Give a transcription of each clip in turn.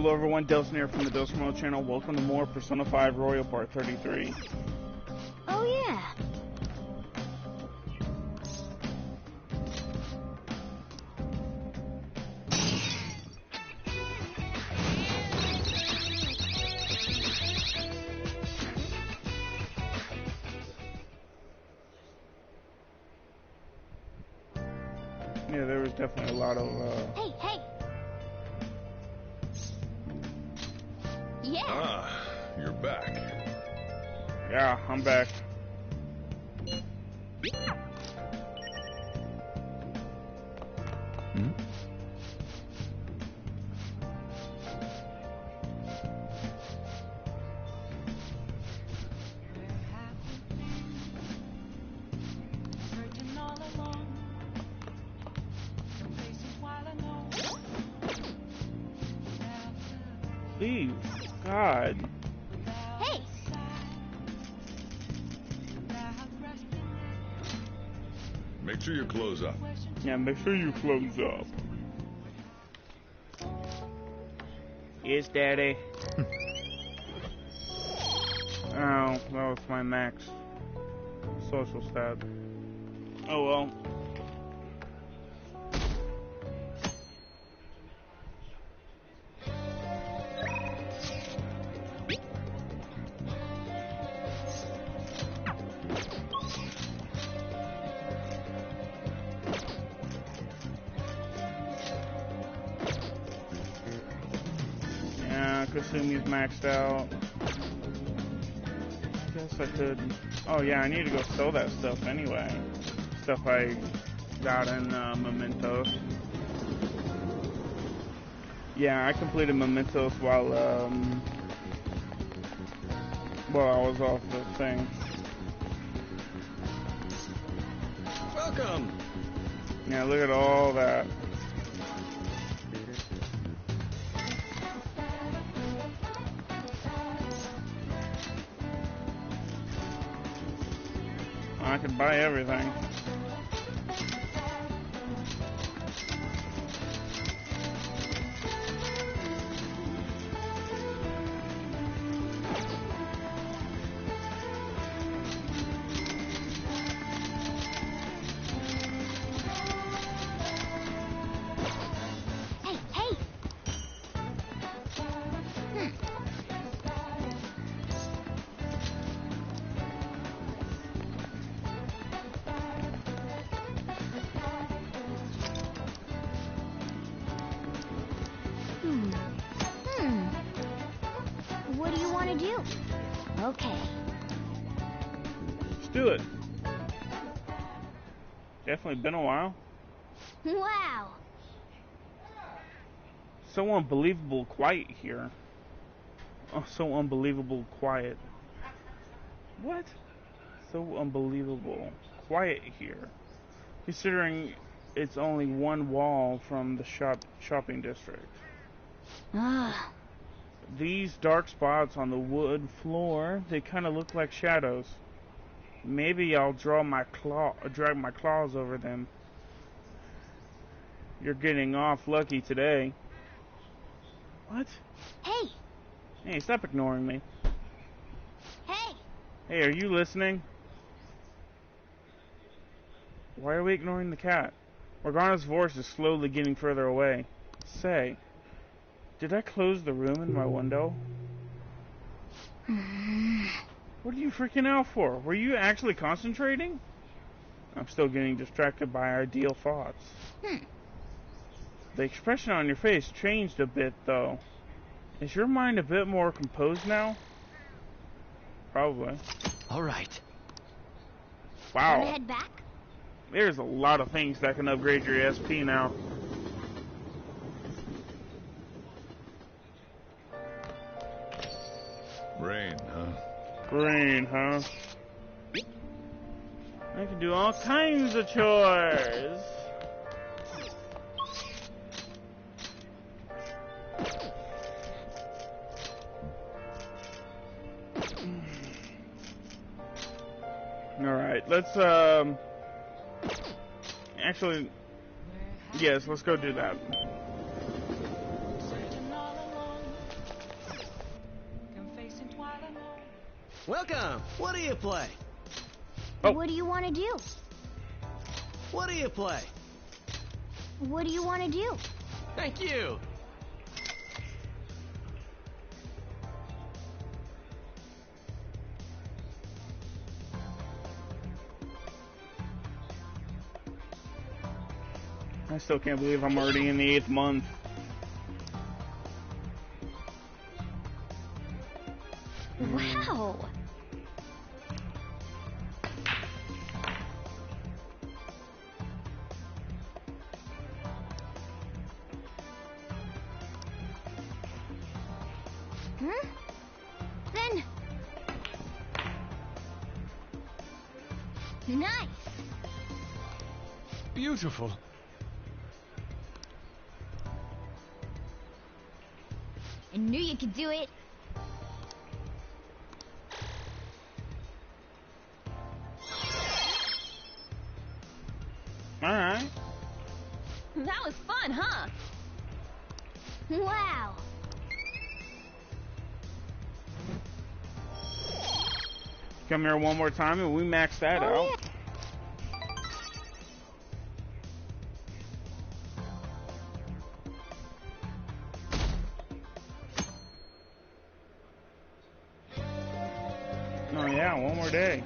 Hello everyone, Delson here from the Delson World channel. Welcome to more Persona 5 Royal Part 33. Oh yeah. Yeah, there was definitely a lot of Hey, hey. Yeah. Ah, you're back. Yeah, I'm back. Hmm? Please, God. Hey. Make sure you close up. Yeah, make sure you close up. Yes, Daddy. Oh, that was my max social stat. Oh well. Yeah, Kasumi's maxed out. Guess I could. Oh yeah, I need to go sell that stuff anyway. Stuff I got in Mementos. Yeah, I completed Mementos while I was off the thing. Welcome. Yeah, look at all that. I can buy everything. Hey, hey. What do you want to do? Okay. Let's do it. Definitely been a while. Wow. So unbelievable quiet here. Oh, so unbelievable quiet. What? So unbelievable quiet here. Considering it's only one wall from the shopping district. Ah. These dark spots on the wood floor, they kind of look like shadows. Maybe I'll drag my claws over them. You're getting off lucky today. What? Hey. Hey, stop ignoring me. Hey. Hey, are you listening? Why are we ignoring the cat? Morgana's voice is slowly getting further away. Say, did I close the room in my window? What are you freaking out for? Were you actually concentrating? I'm still getting distracted by ideal thoughts. The expression on your face changed a bit, though. Is your mind a bit more composed now? Probably. All right. Wow. Wanna head back? There's a lot of things that can upgrade your SP now. Rain, huh? Green, huh? I can do all kinds of chores. Alright, let's, actually, yes, let's go do that. Welcome. What do you play? Oh. What do you want to do? What do you play? What do you want to do? Thank you. I still can't believe I'm already in the 8th month. Wow. Huh? Then... Nice. Beautiful. I knew you could do it. Alright. That was fun, huh? Wow. Come here one more time and we max that out. Yeah. Oh yeah, one more day.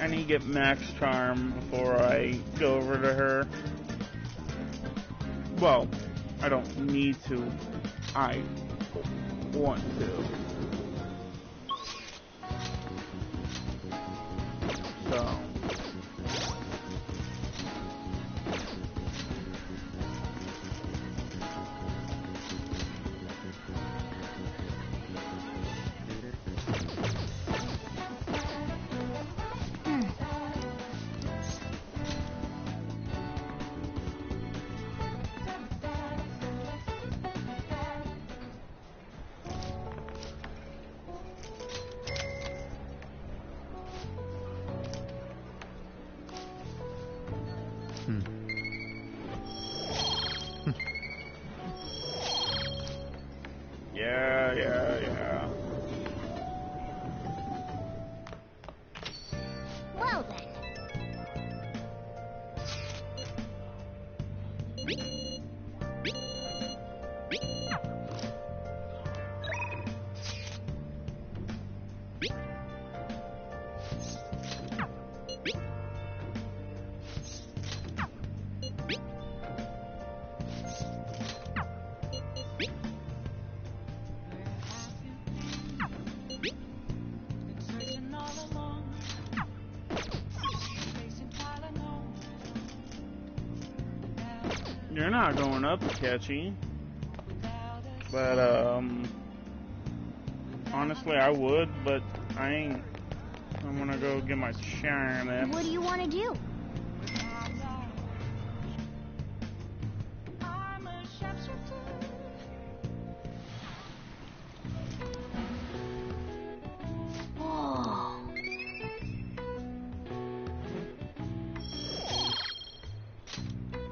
I need to get max charm before I go over to her. Well, I don't need to. I want to. So. Yeah. Well then. You're not going up, Catchy. But, honestly, I would, but I ain't. I'm gonna go get my shine in. What do you want to do? Whoa.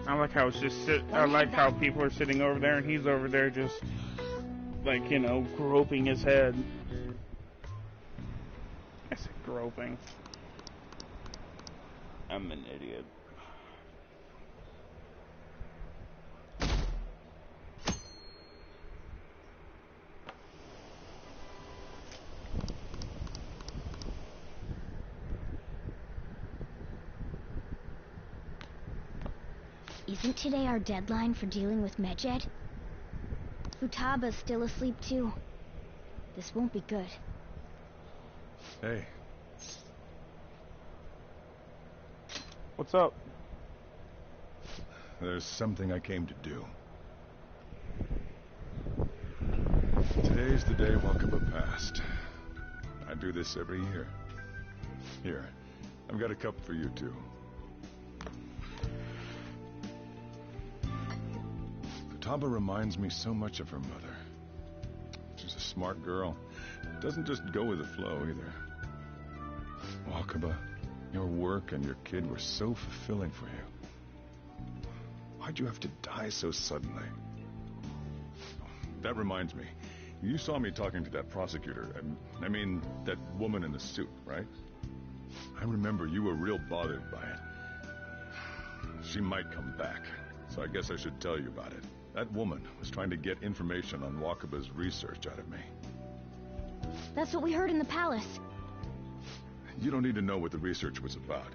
I like how it's just I like how people are sitting over there and he's over there just, like, you know, groping his head. I said groping. I'm an idiot. Isn't today our deadline for dealing with Medjed? Futaba's still asleep too. This won't be good. Hey, What's up? there's something I came to do. Today's the day Wakaba passed. I do this every year. Here, I've got a cup for you too. Futaba reminds me so much of her mother. She's a smart girl. Doesn't just go with the flow either. Wakaba, your work and your kid were so fulfilling for you. Why'd you have to die so suddenly? That reminds me. You saw me talking to that prosecutor. I mean, that woman in the suit, right? I remember you were real bothered by it. She might come back, so I guess I should tell you about it. That woman was trying to get information on Wakaba's research out of me. That's what we heard in the palace. You don't need to know what the research was about.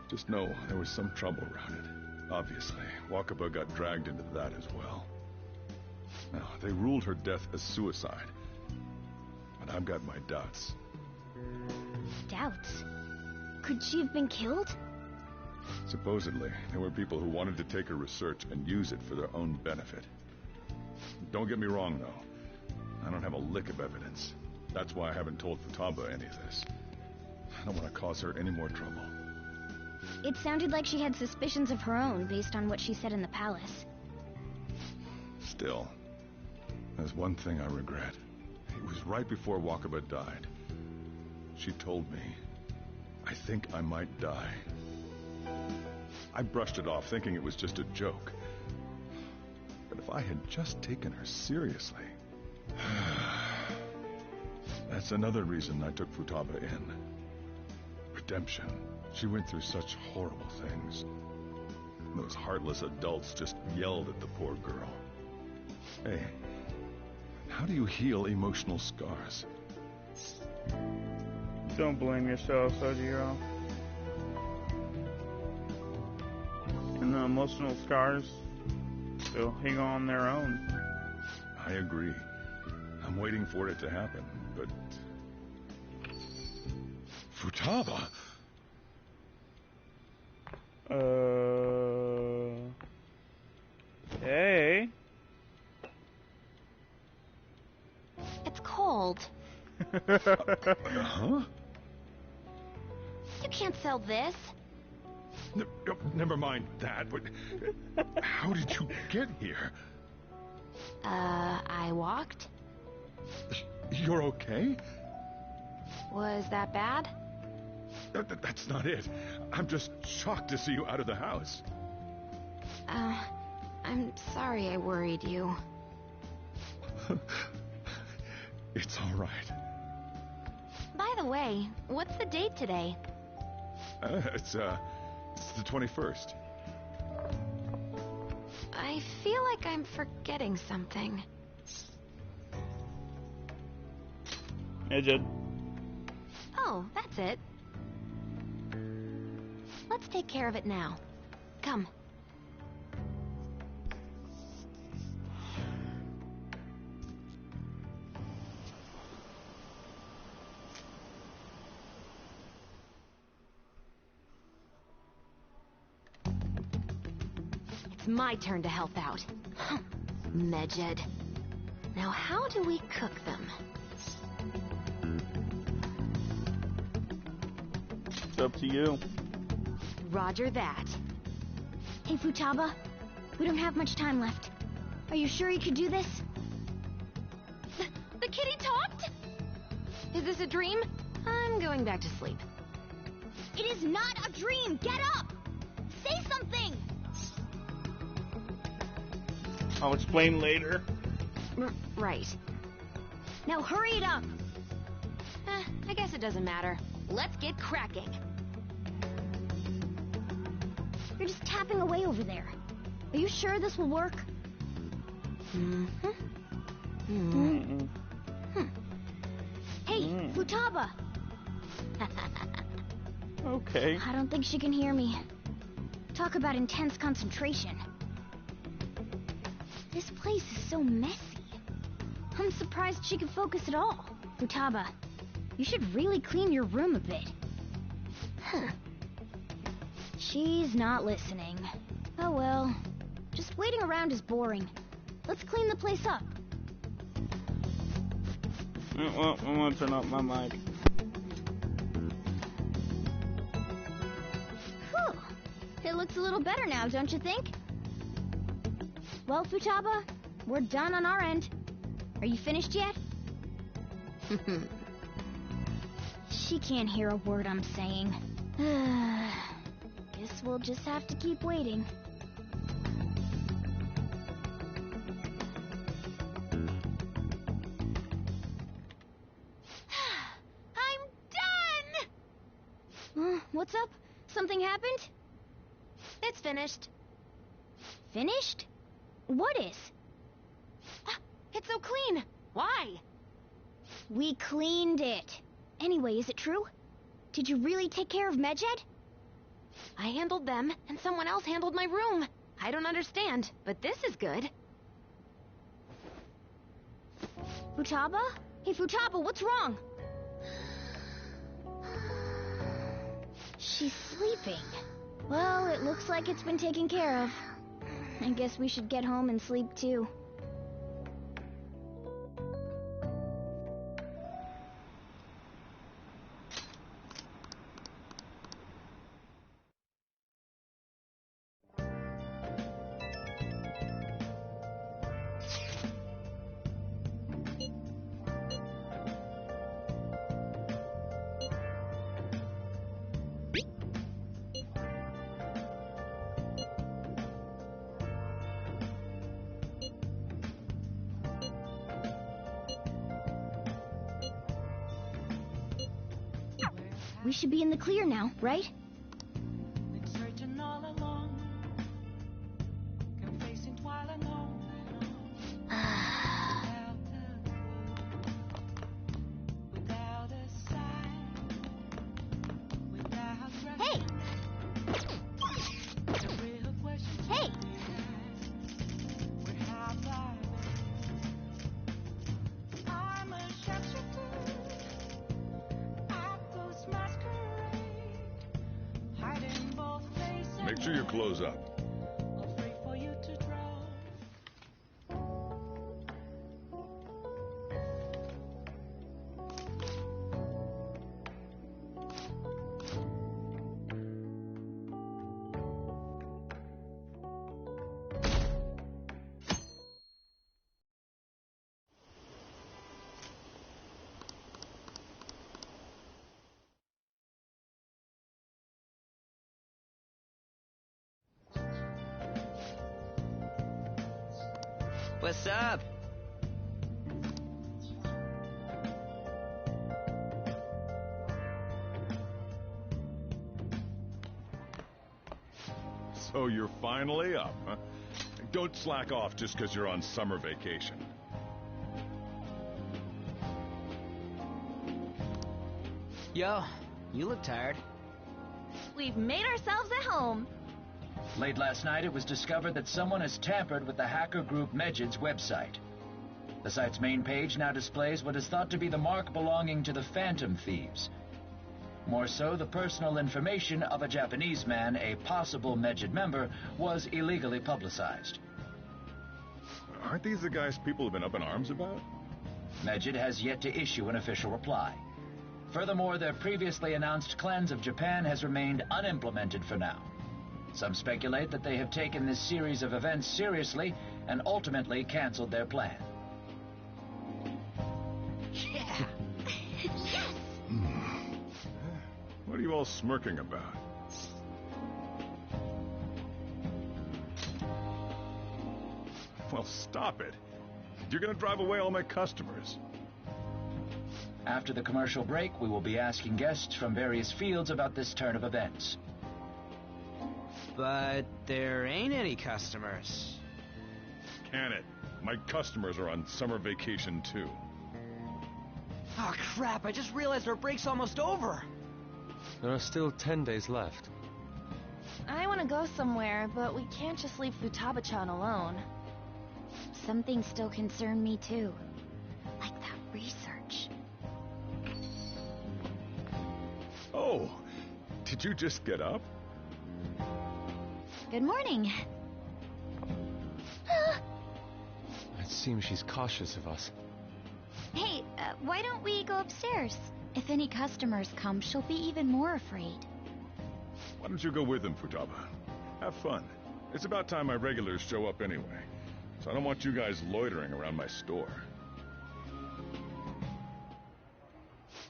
Just know there was some trouble around it. Obviously, Wakaba got dragged into that as well. Now, they ruled her death as suicide. But I've got my doubts. Doubts? Could she have been killed? Supposedly, there were people who wanted to take her research and use it for their own benefit. Don't get me wrong, though. I don't have a lick of evidence. That's why I haven't told Futaba any of this. I don't want to cause her any more trouble. It sounded like she had suspicions of her own based on what she said in the palace. Still, there's one thing I regret. It was right before Wakaba died. She told me, I think I might die. I brushed it off, thinking it was just a joke. But if I had just taken her seriously... That's another reason I took Futaba in. Redemption. She went through such horrible things. Those heartless adults just yelled at the poor girl. Hey, how do you heal emotional scars? Don't blame yourself, Sojiro. And the emotional scars still hang on their own. I agree. I'm waiting for it to happen, but... Futaba! Hey. It's cold. Huh? You can't sell this. Never mind that, but... How did you get here? I walked. You're okay? Was that bad? That's not it. I'm just shocked to see you out of the house. I'm sorry I worried you. It's all right. By the way, what's the date today? It's the 21st. I feel like I'm forgetting something. Medjed. Oh, that's it. Let's take care of it now. Come. It's my turn to help out. Medjed. Now how do we cook them? It's up to you. Roger that. Hey, Futaba. We don't have much time left. Are you sure you could do this? The kitty talked? Is this a dream? I'm going back to sleep. It is not a dream! Get up! Say something! I'll explain later. Right. Now hurry it up! I guess it doesn't matter. Let's get cracking. You're just tapping away over there. Are you sure this will work? Hey, Futaba! Okay. I don't think she can hear me. Talk about intense concentration. This place is so messy. I'm surprised she can focus at all. Futaba, you should really clean your room a bit. She's not listening. Oh well. Just waiting around is boring. Let's clean the place up. Well, I'm gonna turn off my mic. Whew. It looks a little better now, don't you think? Well, Futaba, we're done on our end. Are you finished yet? She can't hear a word I'm saying. Guess we'll just have to keep waiting. I'm done! What's up? Something happened? It's finished. Finished? What is? It's so clean. Why? We cleaned it. Anyway, is it true? Did you really take care of Medjed? I handled them, and someone else handled my room. I don't understand, but this is good. Futaba? Hey, Futaba, what's wrong? She's sleeping. Well, it looks like it's been taken care of. I guess we should get home and sleep too. We should be in the clear now, right? Been searching all along, complacent while alone. Without a sign, without Hey! the real questions Hey! we're half I'm a sharpshooter, Aptos masquerade, hiding both face and Make sure your clothes up. afraid for you to draw. What's up? So you're finally up, huh? Don't slack off just because you're on summer vacation. Yo, you look tired. We've made ourselves at home. Late last night, it was discovered that someone has tampered with the hacker group Medjed's website. The site's main page now displays what is thought to be the mark belonging to the Phantom Thieves. More so, the personal information of a Japanese man, a possible Medjed member, was illegally publicized. Aren't these the guys people have been up in arms about? Medjed has yet to issue an official reply. Furthermore, their previously announced cleanse of Japan has remained unimplemented for now. Some speculate that they have taken this series of events seriously and ultimately canceled their plan. Yeah. What are you all smirking about? Well, stop it. You're gonna drive away all my customers. After the commercial break, we will be asking guests from various fields about this turn of events. But there ain't any customers. Can it? My customers are on summer vacation too. Oh crap, I just realized our break's almost over. There are still 10 days left. I want to go somewhere, but we can't just leave Futaba-chan alone. Some things still concern me too. Like that research. Oh, did you just get up? Good morning. It seems she's cautious of us. Hey, why don't we go upstairs? If any customers come, she'll be even more afraid. Why don't you go with them, Futaba? Have fun. It's about time my regulars show up anyway. So I don't want you guys loitering around my store.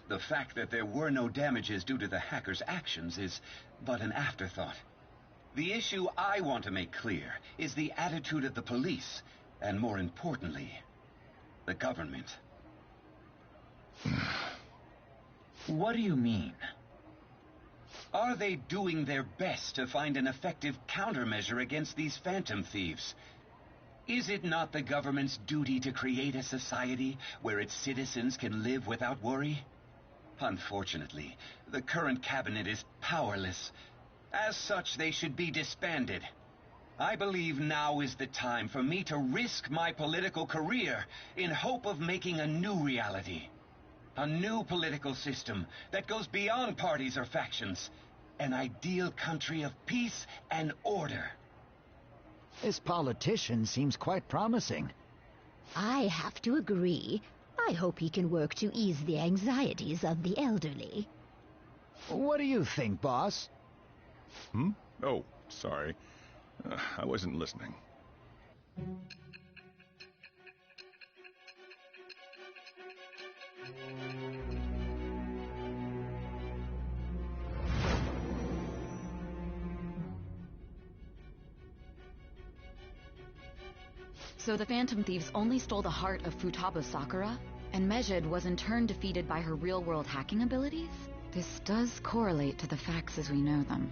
The fact that there were no damages due to the hacker's actions is but an afterthought. The issue I want to make clear is the attitude of the police, and more importantly, the government. What do you mean? Are they doing their best to find an effective countermeasure against these phantom thieves? Is it not the government's duty to create a society where its citizens can live without worry? Unfortunately, the current cabinet is powerless. As such, they should be disbanded. I believe now is the time for me to risk my political career in hope of making a new reality. A new political system that goes beyond parties or factions. An ideal country of peace and order. This politician seems quite promising. I have to agree. I hope he can work to ease the anxieties of the elderly. What do you think, boss? Oh, sorry. I wasn't listening. So the Phantom Thieves only stole the heart of Futaba Sakura, and Mejid was in turn defeated by her real-world hacking abilities? This does correlate to the facts as we know them.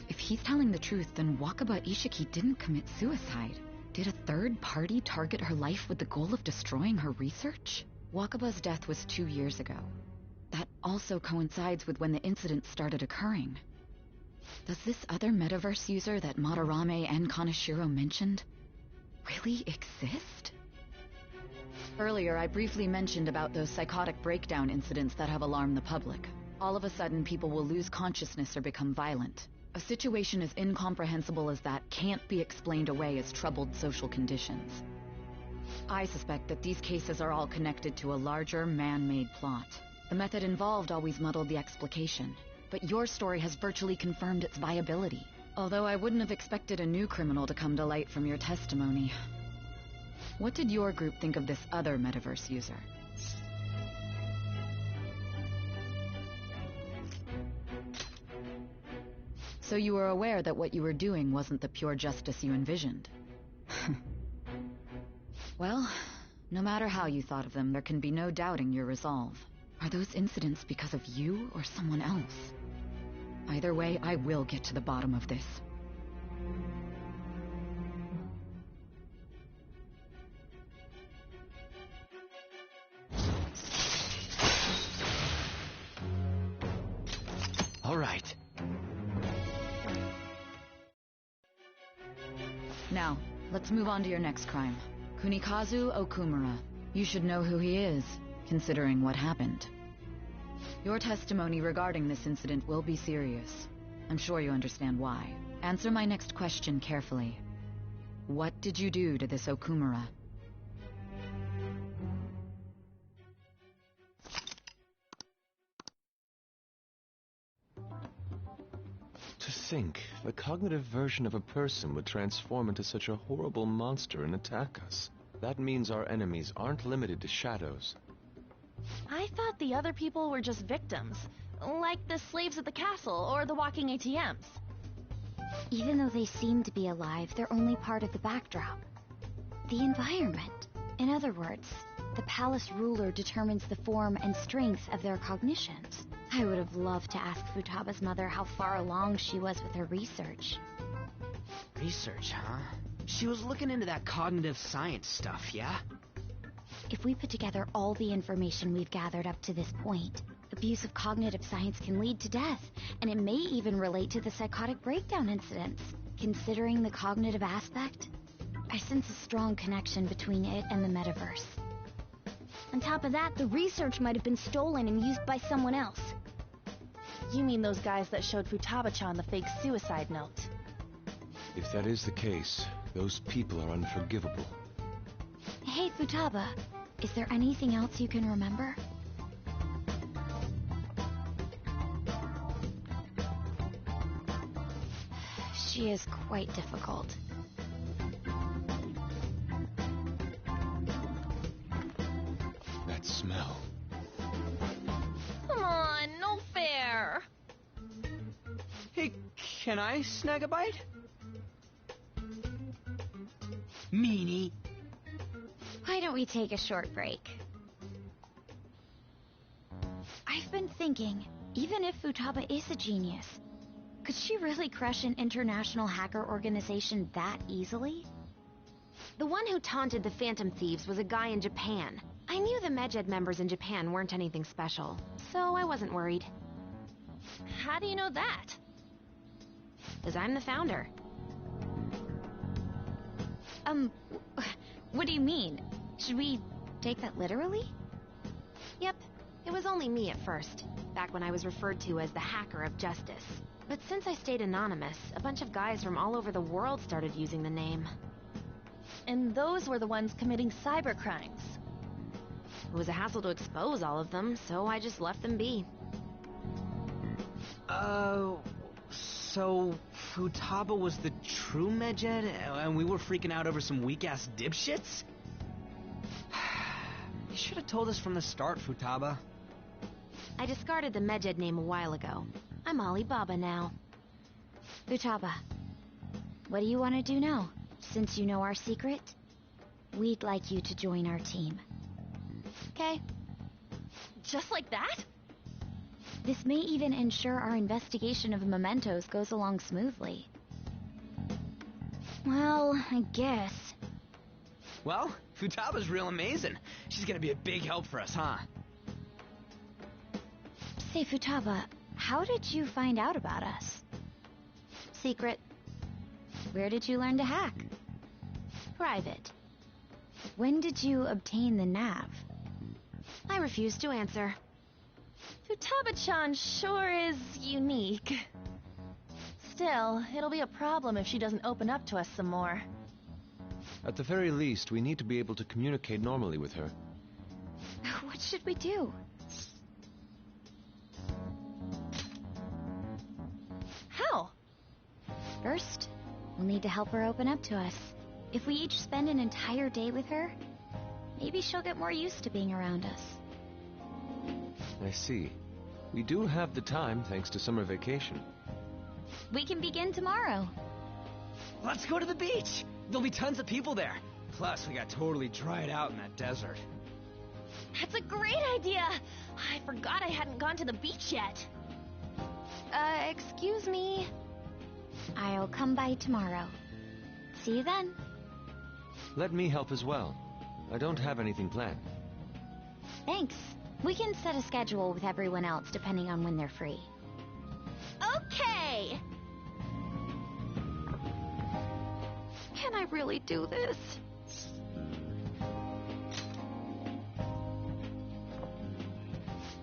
If he's telling the truth, then Wakaba Ishiki didn't commit suicide. Did a third party target her life with the goal of destroying her research? Wakaba's death was 2 years ago. That also coincides with when the incident started occurring. Does this other metaverse user that Madarame and Kaneshiro mentioned really exist? Earlier, I briefly mentioned about those psychotic breakdown incidents that have alarmed the public. All of a sudden, people will lose consciousness or become violent. A situation as incomprehensible as that can't be explained away as troubled social conditions. I suspect that these cases are all connected to a larger, man-made plot. The method involved always muddled the explication, but your story has virtually confirmed its viability. Although I wouldn't have expected a new criminal to come to light from your testimony. What did your group think of this other metaverse user? So you were aware that what you were doing wasn't the pure justice you envisioned? Well, no matter how you thought of them, there can be no doubting your resolve. Are those incidents because of you or someone else? Either way, I will get to the bottom of this. All right. Now, let's move on to your next crime. Kunikazu Okumura. You should know who he is, considering what happened. Your testimony regarding this incident will be serious. I'm sure you understand why. Answer my next question carefully. What did you do to this Okumura? To think, the cognitive version of a person would transform into such a horrible monster and attack us. That means our enemies aren't limited to shadows. I thought the other people were just victims, like the slaves at the castle or the walking ATMs. Even though they seem to be alive, they're only part of the backdrop. The environment. In other words, the palace ruler determines the form and strength of their cognitions. I would have loved to ask Futaba's mother how far along she was with her research. Research, huh? She was looking into that cognitive science stuff, yeah? If we put together all the information we've gathered up to this point, abuse of cognitive science can lead to death, and it may even relate to the psychotic breakdown incidents. Considering the cognitive aspect, I sense a strong connection between it and the metaverse. On top of that, the research might have been stolen and used by someone else. You mean those guys that showed Futaba-chan the fake suicide note? If that is the case, those people are unforgivable. Hey, Futaba, is there anything else you can remember? She is quite difficult. That smell. Can I snag a bite? Meanie. Why don't we take a short break? I've been thinking, even if Futaba is a genius, could she really crush an international hacker organization that easily? The one who taunted the Phantom Thieves was a guy in Japan. I knew the Medjed members in Japan weren't anything special, so I wasn't worried. How do you know that? Because I'm the founder. What do you mean? Should we take that literally? Yep, it was only me at first, back when I was referred to as the Hacker of Justice. But since I stayed anonymous, a bunch of guys from all over the world started using the name. And those were the ones committing cybercrimes. It was a hassle to expose all of them, so I just left them be. So Futaba was the true Medjed, and we were freaking out over some weak-ass dipshits? You should have told us from the start, Futaba. I discarded the Medjed name a while ago. I'm Alibaba now. Futaba, what do you want to do now? Since you know our secret, we'd like you to join our team. Okay. Just like that? This may even ensure our investigation of mementos goes along smoothly. Well, I guess. Well, Futaba's real amazing. She's gonna be a big help for us, huh? Say, Futaba, how did you find out about us? Secret. Where did you learn to hack? Private. When did you obtain the nav? I refuse to answer. Futaba-chan sure is unique. Still, it'll be a problem if she doesn't open up to us some more. At the very least, we need to be able to communicate normally with her. What should we do? How? First, we'll need to help her open up to us. If we each spend an entire day with her, maybe she'll get more used to being around us. I see. We do have the time thanks to summer vacation. We can begin tomorrow. Let's go to the beach! There'll be tons of people there. Plus, we got totally dried out in that desert. That's a great idea! I forgot I hadn't gone to the beach yet. Excuse me? I'll come by tomorrow. See you then. Let me help as well. I don't have anything planned. Thanks. We can set a schedule with everyone else depending on when they're free. Okay! Can I really do this?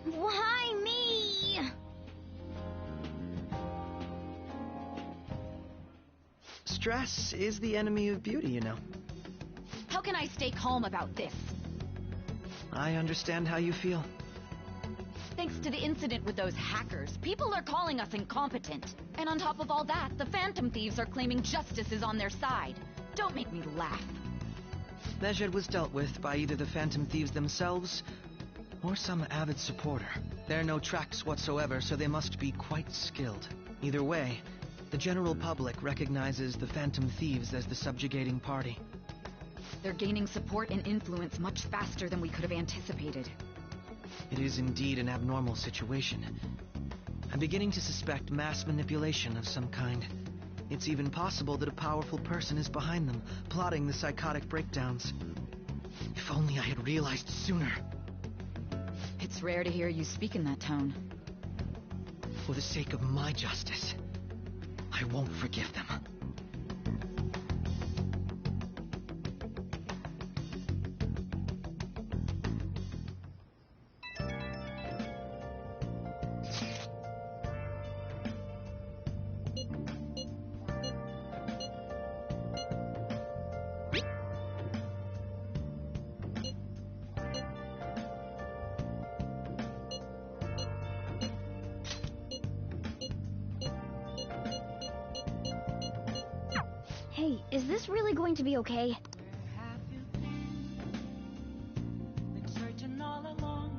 Why me? Stress is the enemy of beauty, you know. How can I stay calm about this? I understand how you feel. Thanks to the incident with those hackers, people are calling us incompetent. And on top of all that, the Phantom Thieves are claiming justice is on their side. Don't make me laugh. Medjed was dealt with by either the Phantom Thieves themselves or some avid supporter. There are no tracks whatsoever, so they must be quite skilled. Either way, the general public recognizes the Phantom Thieves as the subjugating party. They're gaining support and influence much faster than we could have anticipated. It is indeed an abnormal situation. I'm beginning to suspect mass manipulation of some kind. It's even possible that a powerful person is behind them, plotting the psychotic breakdowns. If only I had realized sooner. It's rare to hear you speak in that tone. For the sake of my justice, I won't forgive them. Hey, is this really going to be okay? Been searching all along.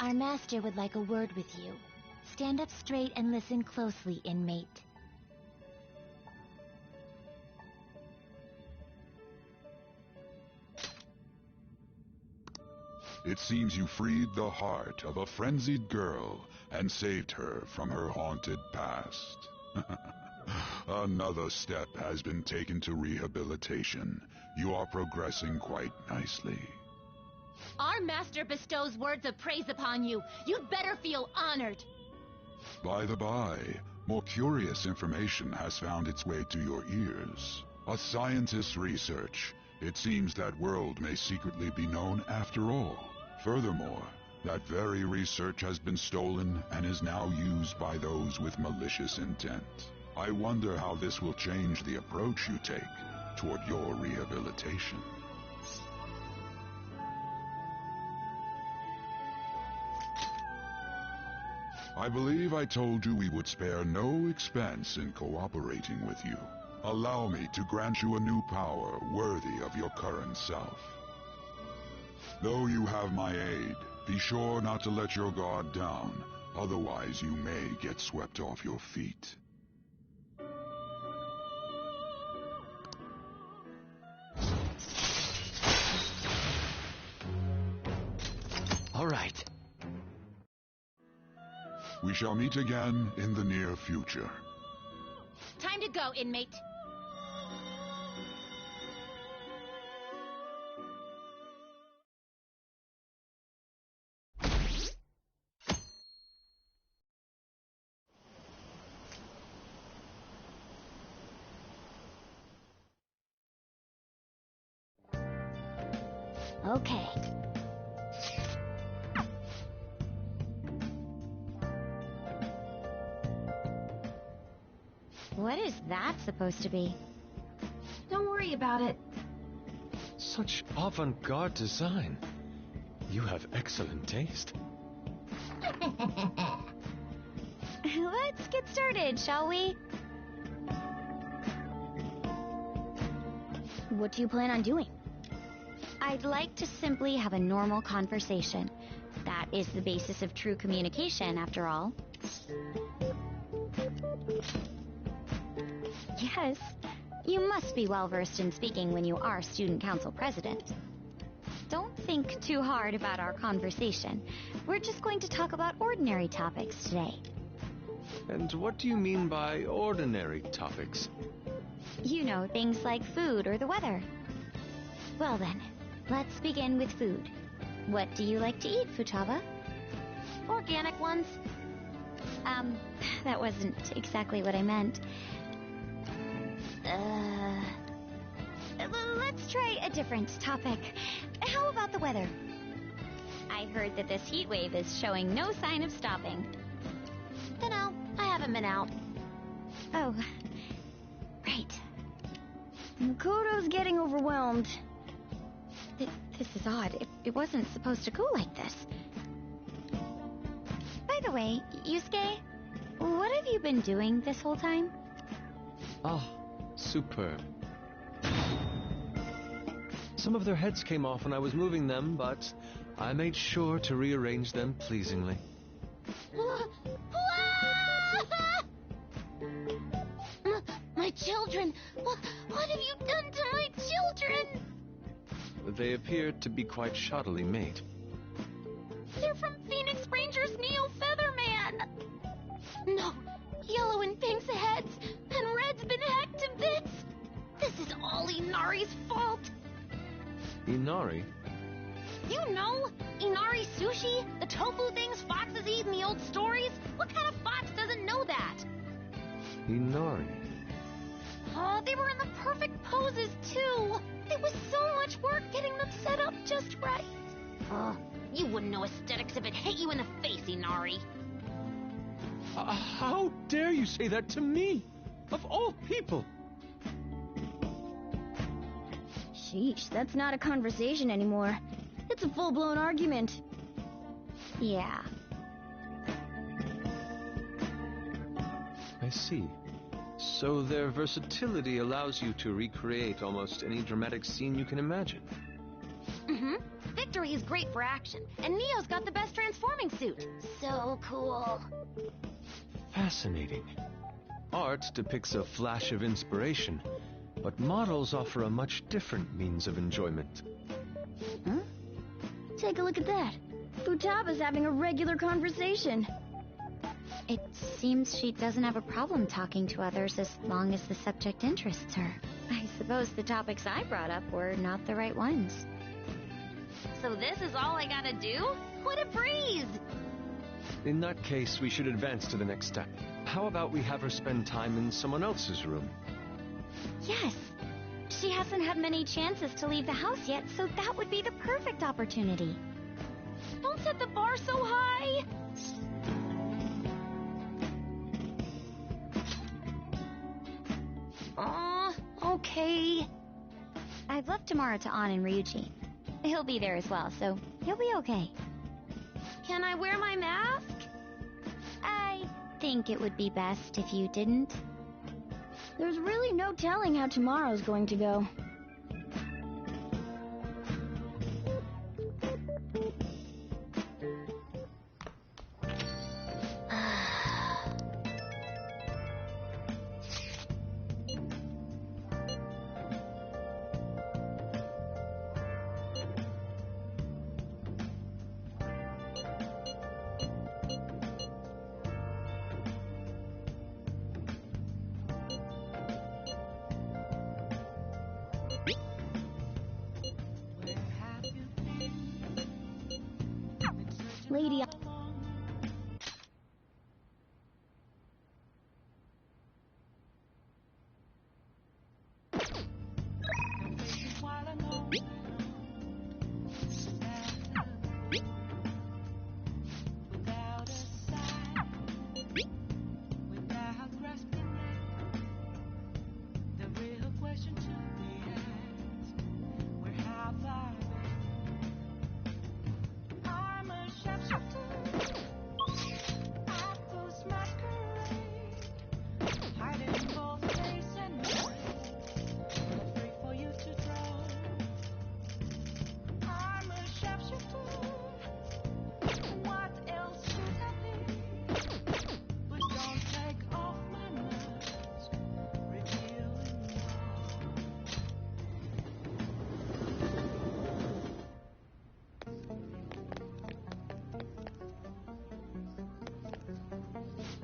Our master would like a word with you. Stand up straight and listen closely, inmate. It seems you freed the heart of a frenzied girl and saved her from her haunted past. Another step has been taken to rehabilitation. You are progressing quite nicely. Our master bestows words of praise upon you. You'd better feel honored. By the by, more curious information has found its way to your ears. A scientist's research. It seems that world may secretly be known after all. Furthermore, that very research has been stolen and is now used by those with malicious intent. I wonder how this will change the approach you take toward your rehabilitation. I believe I told you we would spare no expense in cooperating with you. Allow me to grant you a new power worthy of your current self. Though you have my aid, be sure not to let your guard down, otherwise you may get swept off your feet. All right. We shall meet again in the near future. Time to go, inmate. Okay. What is that supposed to be? Don't worry about it. Such avant-garde design. You have excellent taste. Let's get started, shall we? What do you plan on doing? I'd like to simply have a normal conversation. That is the basis of true communication, after all. Yes, you must be well-versed in speaking when you are student council president. Don't think too hard about our conversation. We're just going to talk about ordinary topics today. And what do you mean by ordinary topics? You know, things like food or the weather. Well then, let's begin with food. What do you like to eat, Futaba? Organic ones. That wasn't exactly what I meant. Let's try a different topic. How about the weather? I heard that this heat wave is showing no sign of stopping. Dunno, I haven't been out. Oh, right. Makoto's getting overwhelmed. This is odd. It wasn't supposed to go like this. By the way, Yusuke, what have you been doing this whole time? Oh, superb. Some of their heads came off when I was moving them, but I made sure to rearrange them pleasingly. My children! What have you done to my children? They appeared to be quite shoddily made. They're from Phoenix Rangers Neo Featherman! No, Yellow and Pink's heads, and Red's been hacked to bits! This is all Inari's fault! Inari? You know, Inari sushi, the tofu things foxes eat in the old stories? What kind of fox doesn't know that? Inari? Oh, they were in the perfect poses, too. It was so much work getting them set up just right. Oh, you wouldn't know aesthetics if it hit you in the face, Inari. How dare you say that to me? Of all people! Sheesh, that's not a conversation anymore. It's a full-blown argument. Yeah. I see. So their versatility allows you to recreate almost any dramatic scene you can imagine. Mm-hmm. Victory is great for action, and Neo's got the best transforming suit. So cool. Fascinating. Art depicts a flash of inspiration, but models offer a much different means of enjoyment. Huh? Take a look at that. Futaba's having a regular conversation. It seems she doesn't have a problem talking to others as long as the subject interests her. I suppose the topics I brought up were not the right ones. So this is all I gotta do? What a breeze! In that case, we should advance to the next step. How about we have her spend time in someone else's room? Yes. She hasn't had many chances to leave the house yet, so that would be the perfect opportunity. Don't set the bar so high! Okay. I've left Tamara to An and Ryuji. He'll be there as well, so he'll be okay. Can I wear my mask? I think it would be best if you didn't. There's really no telling how tomorrow's going to go. Lady...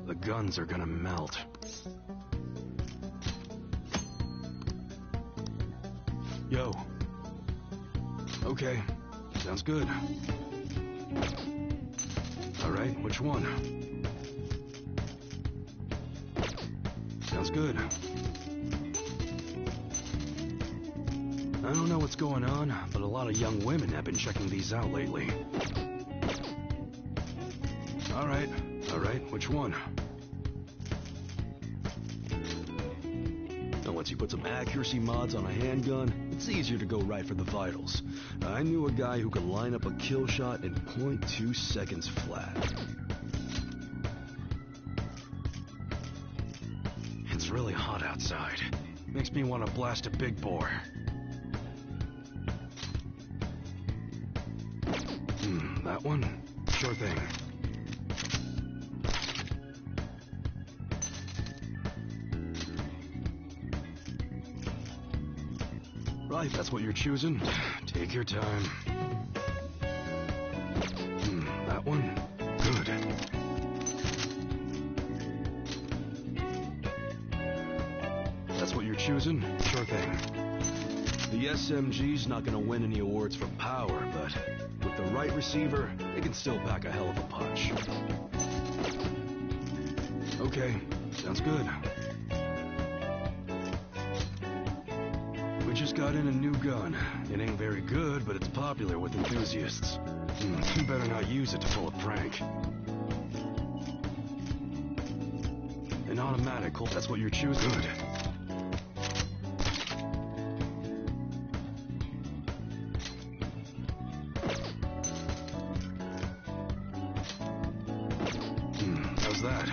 The guns are gonna melt. Yo. Okay, sounds good. Alright, which one? Sounds good. I don't know what's going on, but a lot of young women have been checking these out lately. Alright, which one? Now, once you put some accuracy mods on a handgun, it's easier to go right for the vitals. I knew a guy who could line up a kill shot in 0.2 seconds flat. It's really hot outside. Makes me want to blast a big bore. That one? Sure thing. Right, that's what you're choosing. Take your time. That one? Good. That's what you're choosing? Sure thing. The SMG's not gonna win any awards for power, but with the right receiver, it can still pack a hell of a punch. Okay, sounds good. just got in a new gun. It ain't very good, but it's popular with enthusiasts. You better not use it to pull a prank. An automatic, that's what you're choosing. Good. How's that?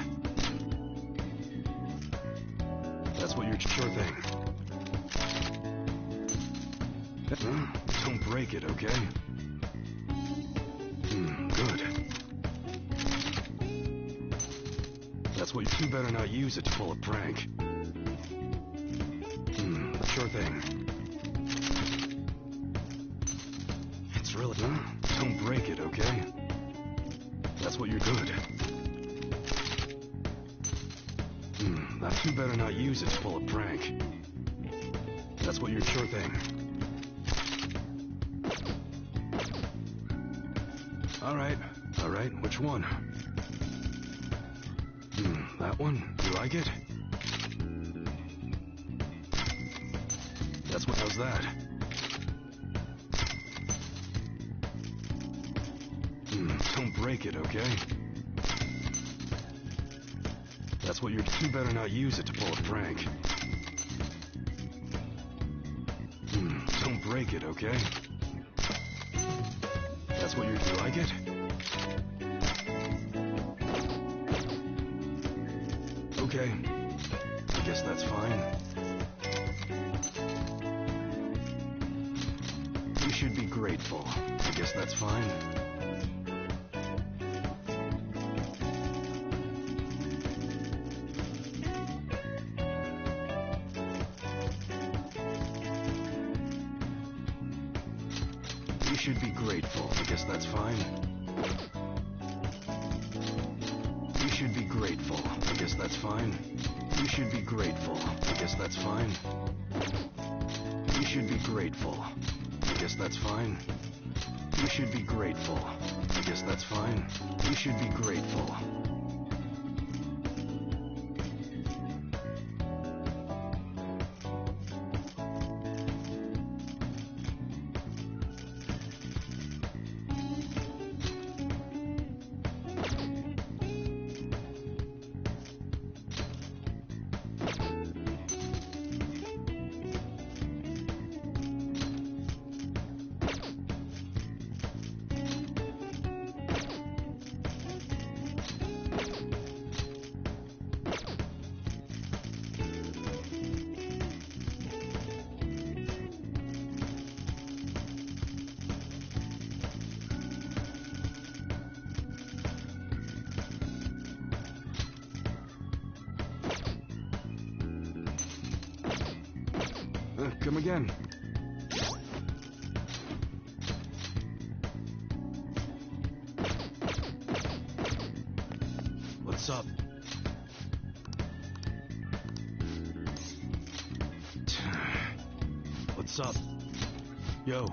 That's what you're sure thing. Don't break it, okay? Good. That's what you better not use it to pull a prank. Sure thing. It's really... Don't break it, okay? That's what you're good. You better not use it to pull a prank. That's what you're sure thing. Alright, which one? That one? You like it? That's what, how's that? Don't break it, okay? That's what you're, you better not use it to pull a prank. Don't break it, okay? That's what you're, you like it? Okay. I guess that's fine. You should be grateful. I guess that's fine. You should be grateful. I guess that's fine. You should be grateful. I guess that's fine. You should be grateful. I guess that's fine. You should be grateful. I guess that's fine. You should be grateful. I guess that's fine. You should be grateful. Come again. What's up? What's up? Yo.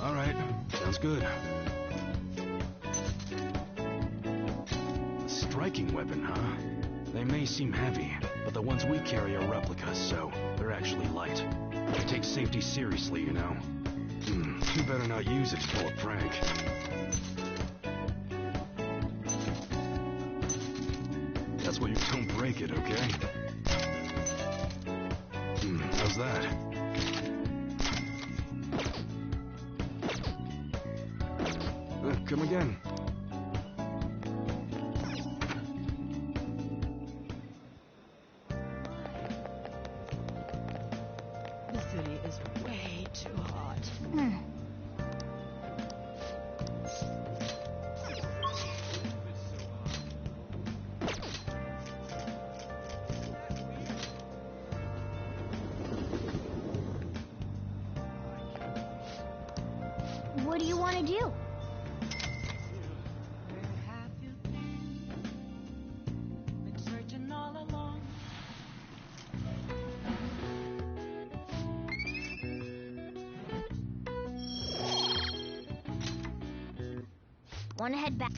All right. Sounds good. A striking weapon, huh? They may seem heavy, but the ones we carry are replicas, so they're actually light. I take safety seriously, you know. You better not use it to pull a prank. That's what you don't break it, okay? How's that? Come again. The city is way too hot. What do you want to do? Been searching all along. Want to head back?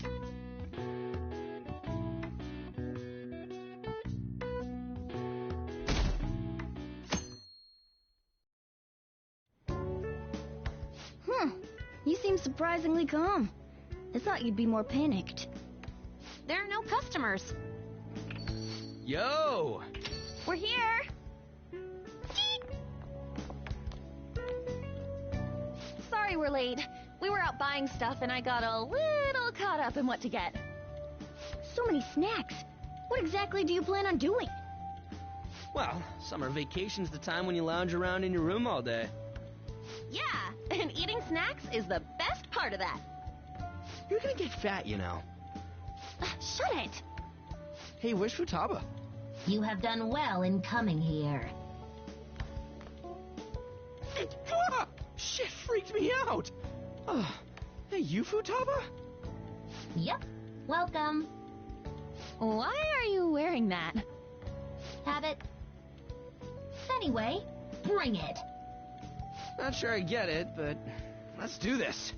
You seem surprisingly calm. I thought you'd be more panicked. There are no customers. Yo! We're here! Sorry we're late. We were out buying stuff and I got a little caught up in what to get. So many snacks. What exactly do you plan on doing? Well, summer vacation's the time when you lounge around in your room all day. Yeah, and eating snacks is the best part of that. You're gonna get fat, you know. Shut it! Hey, where's Futaba? You have done well in coming here. Ah! Shit freaked me out! Hey, you Futaba? Yep. Welcome. Why are you wearing that? Habit. Anyway, bring it. Not sure I get it, but let's do this.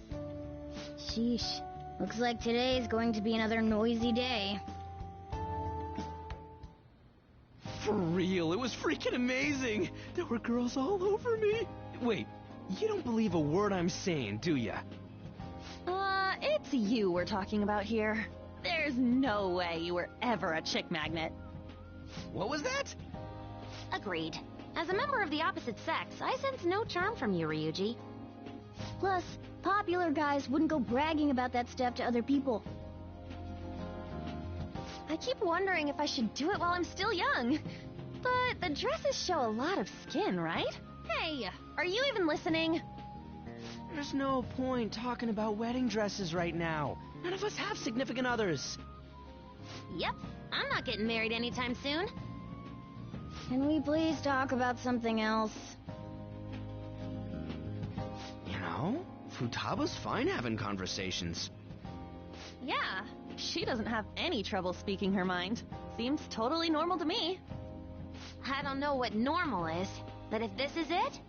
Sheesh. Looks like today's going to be another noisy day. For real, it was freaking amazing. There were girls all over me. Wait, you don't believe a word I'm saying, do ya? It's you we're talking about here. There's no way you were ever a chick magnet. What was that? Agreed. As a member of the opposite sex, I sense no charm from you, Ryuji. Plus, popular guys wouldn't go bragging about that stuff to other people. I keep wondering if I should do it while I'm still young. But the dresses show a lot of skin, right? Hey, are you even listening? There's no point talking about wedding dresses right now. None of us have significant others. Yep, I'm not getting married anytime soon. Can we please talk about something else? You know, Futaba's fine having conversations. Yeah, she doesn't have any trouble speaking her mind. Seems totally normal to me. I don't know what normal is, but if this is it,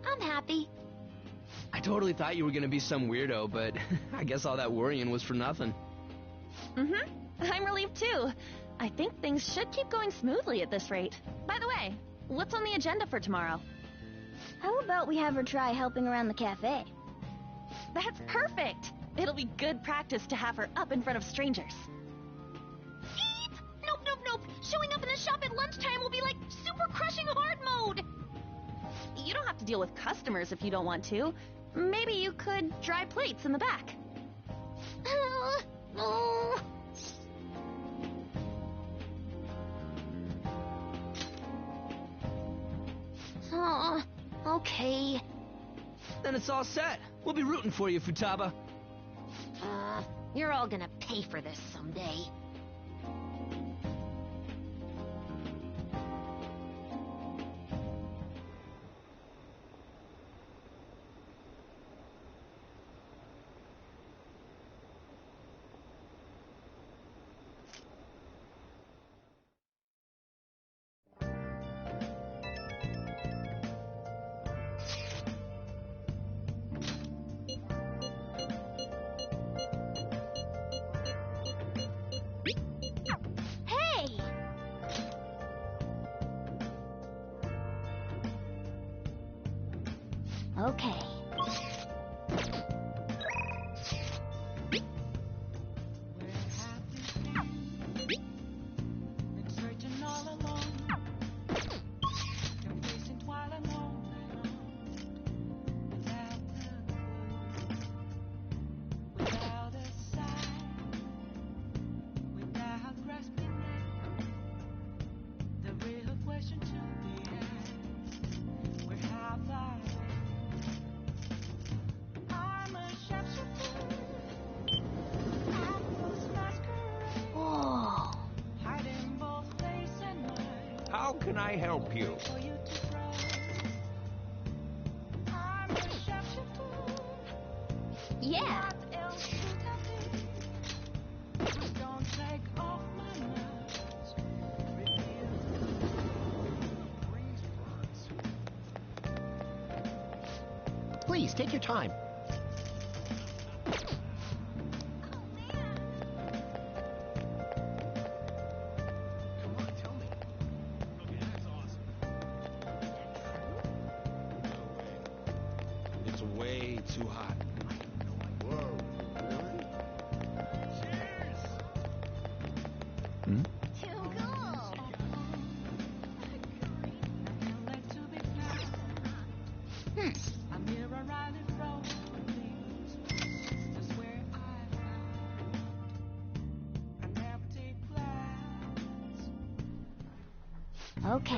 I'm happy. I totally thought you were gonna be some weirdo, but I guess all that worrying was for nothing. Mm-hmm. I'm relieved too. I think things should keep going smoothly at this rate. By the way, what's on the agenda for tomorrow? How about we have her try helping around the cafe? That's perfect! It'll be good practice to have her up in front of strangers. Eep! Nope. Showing up in the shop at lunchtime will be like super crushing hard mode. You don't have to deal with customers if you don't want to. Maybe you could dry plates in the back. Okay. Then it's all set. We'll be rooting for you, Futaba. You're all gonna pay for this someday. Okay. How can I help you? Yeah. Please, take your time. It's way too hot. Okay.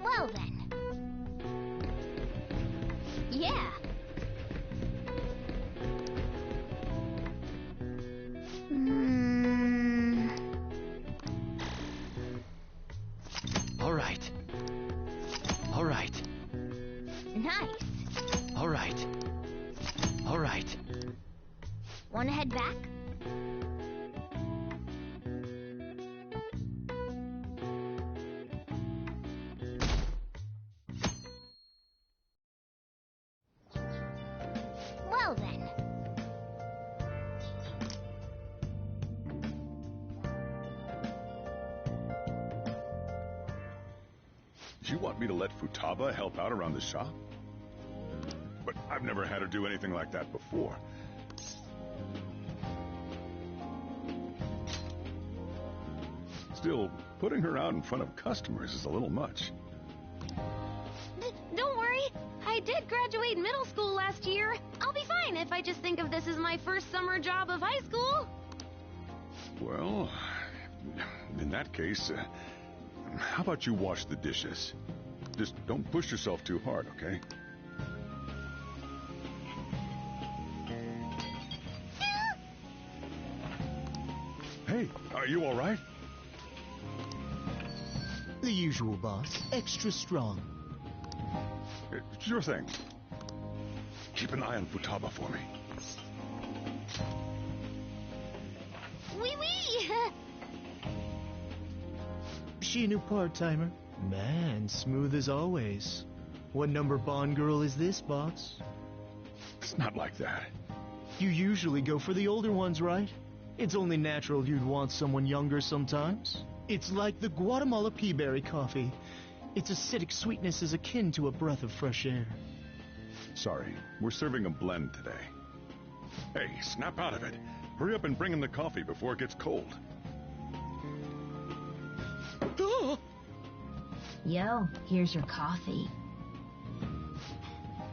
Well then. Yeah. All right. All right. Nice. All right. All right. Wanna head back? Well then. You want me to let Futaba help out around the shop? But I've never had her do anything like that before. Still, putting her out in front of customers is a little much. Don't worry. I did graduate middle school last year. I'll be fine if I just think of this as my first summer job of high school. Well, in that case, how about you wash the dishes? Just don't push yourself too hard, okay? Hey, are you all right? The usual, boss. Extra strong. Sure thing. Keep an eye on Futaba for me. Wee wee! She a new part-timer? Man, smooth as always. What number Bond girl is this, boss? It's not like that. You usually go for the older ones, right? It's only natural you'd want someone younger sometimes. It's like the Guatemala peaberry coffee. Its acidic sweetness is akin to a breath of fresh air. Sorry, we're serving a blend today. Hey, snap out of it. Hurry up and bring in the coffee before it gets cold. Yo, here's your coffee.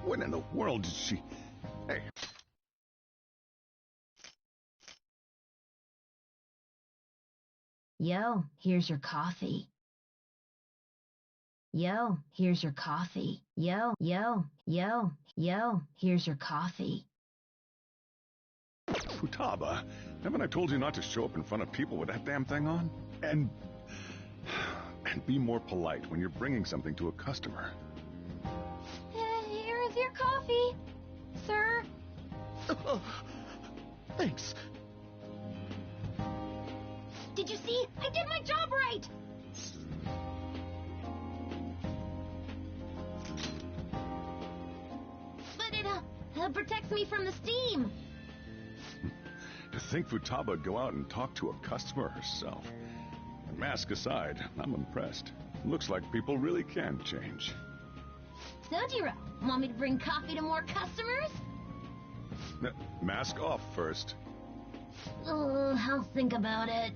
When in the world did she... Hey. Yo, here's your coffee. Yo, here's your coffee. Yo, here's your coffee. Futaba, haven't I told you not to show up in front of people with that damn thing on? And be more polite when you're bringing something to a customer. Here is your coffee, sir. Thanks. Did you see? I did my job right! But it protects me from the steam. To think Futaba would go out and talk to a customer herself. And mask aside, I'm impressed. Looks like people really can change. Sojiro, want me to bring coffee to more customers? Mask off first. I'll think about it.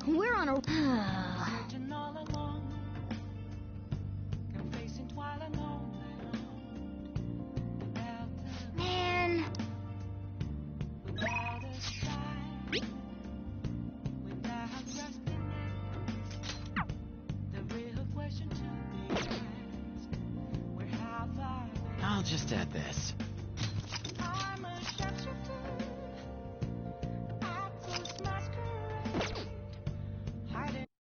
We're on a... Man. I'll just add this.